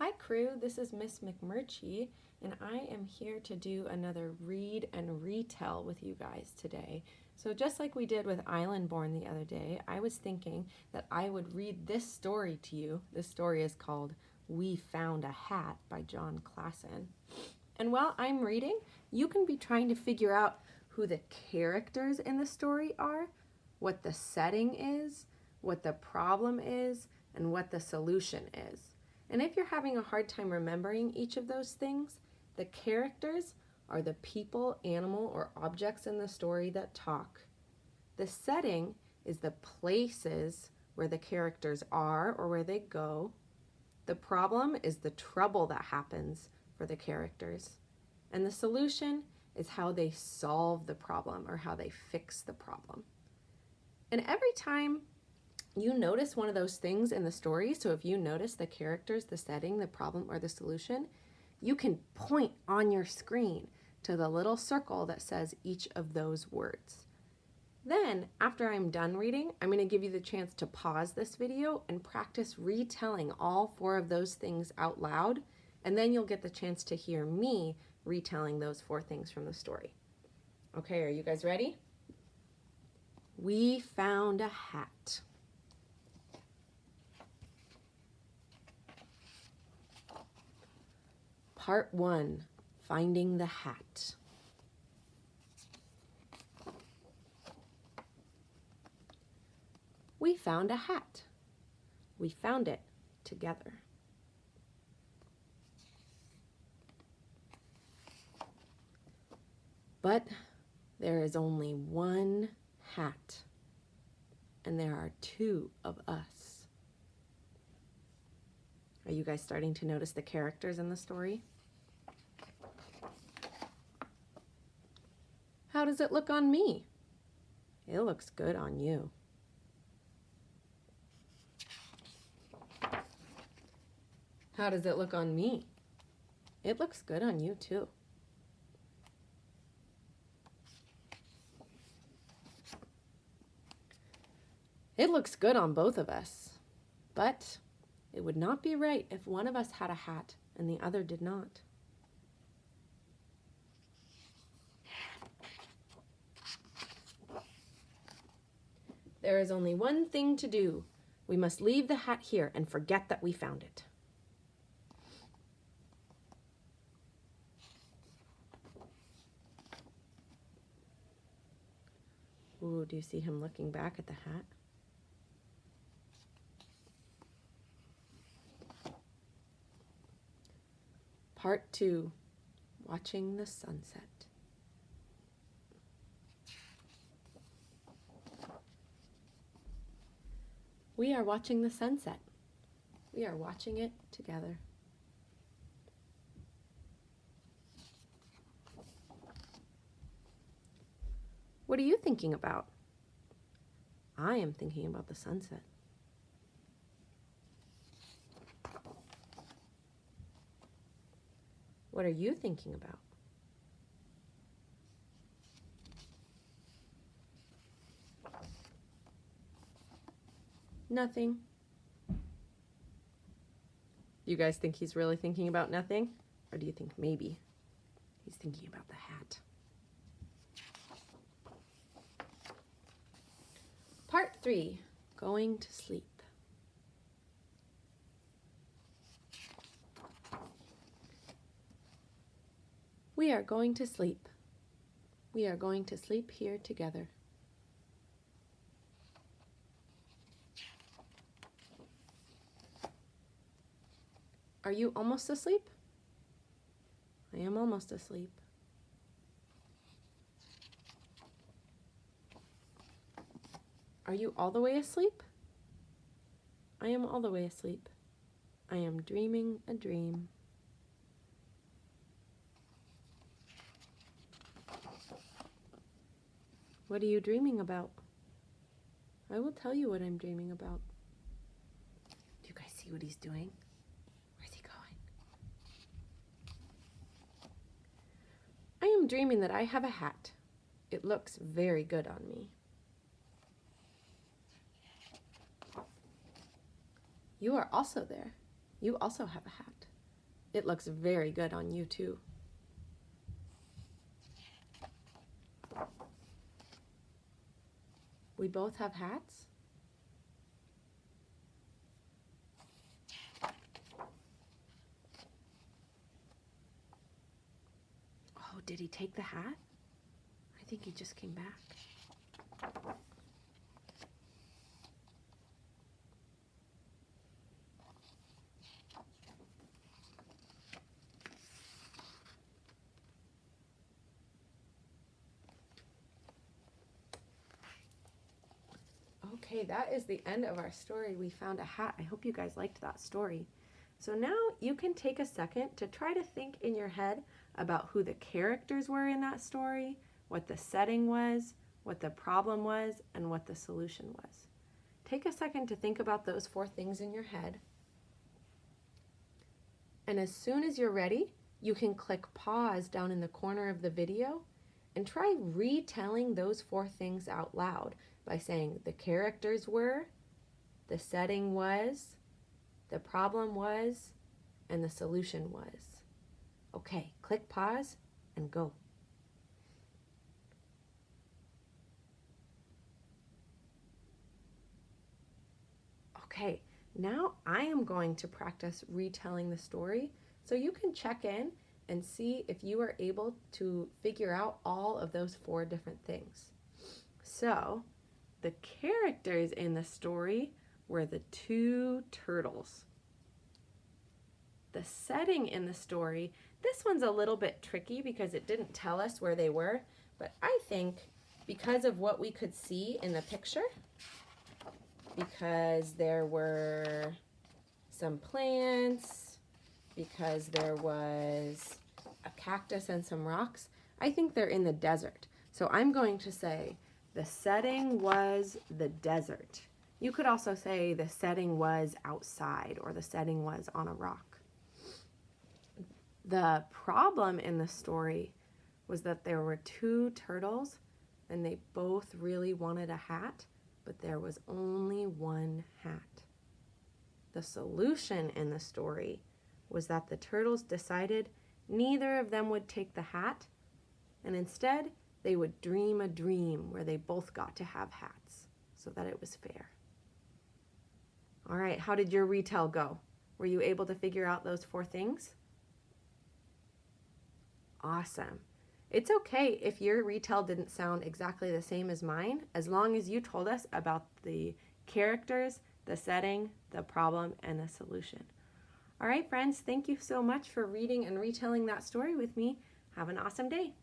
Hi crew, this is Ms McMurchie, and I am here to do another read and retell with you guys today. So just like we did with Island Born the other day, I was thinking that I would read this story to you. This story is called We Found a Hat by John Klassen. And while I'm reading, you can be trying to figure out who the characters in the story are, what the setting is, what the problem is, and what the solution is. And if you're having a hard time remembering each of those things, the characters are the people, animal, or objects in the story that talk. The setting is the places where the characters are or where they go. The problem is the trouble that happens for the characters. And the solution is how they solve the problem or how they fix the problem. And every time you notice one of those things in the story, so if you notice the characters, the setting, the problem, or the solution, you can point on your screen to the little circle that says each of those words. Then, after I'm done reading, I'm going to give you the chance to pause this video and practice retelling all 4 of those things out loud, and then you'll get the chance to hear me retelling those 4 things from the story. Okay, are you guys ready? We found a hat. Part 1, Finding the Hat. We found a hat. We found it together. But there is only one hat, and there are 2 of us. Are you guys starting to notice the characters in the story? How does it look on me? It looks good on you. How does it look on me? It looks good on you too. It looks good on both of us, but it would not be right if one of us had a hat and the other did not. There is only one thing to do. We must leave the hat here and forget that we found it. Ooh, do you see him looking back at the hat? Part 2, Watching the Sunset. We are watching the sunset. We are watching it together. What are you thinking about? I am thinking about the sunset. What are you thinking about? Nothing. Do you guys think he's really thinking about nothing? Or do you think maybe he's thinking about the hat? Part 3, Going to Sleep. We are going to sleep. We are going to sleep here together. Are you almost asleep? I am almost asleep. Are you all the way asleep? I am all the way asleep. I am dreaming a dream. What are you dreaming about? I will tell you what I'm dreaming about. Do you guys see what he's doing? Where's he going? I am dreaming that I have a hat. It looks very good on me. You are also there. You also have a hat. It looks very good on you too. We both have hats? Oh, did he take the hat? I think he just came back. Okay, that is the end of our story. We found a hat. I hope you guys liked that story. So now you can take a second to try to think in your head about who the characters were in that story, what the setting was, what the problem was, and what the solution was. Take a second to think about those 4 things in your head. And as soon as you're ready, you can click pause down in the corner of the video and try retelling those 4 things out loud by saying the characters were, the setting was, the problem was, and the solution was. Okay, click pause and go. Okay, now I am going to practice retelling the story so you can check in and see if you are able to figure out all of those 4 different things. So, the characters in the story were the 2 turtles. The setting in the story, this one's a little bit tricky because it didn't tell us where they were, but I think because of what we could see in the picture, because there were some plants, because there was a cactus and some rocks, I think they're in the desert. So I'm going to say the setting was the desert. You could also say the setting was outside or the setting was on a rock. The problem in the story was that there were 2 turtles and they both really wanted a hat, but there was only 1 hat. The solution in the story was that the turtles decided neither of them would take the hat, and instead they would dream a dream where they both got to have hats so that it was fair. All right, how did your retell go? Were you able to figure out those 4 things? Awesome. It's okay if your retell didn't sound exactly the same as mine, as long as you told us about the characters, the setting, the problem, and the solution. All right, friends, thank you so much for reading and retelling that story with me. Have an awesome day.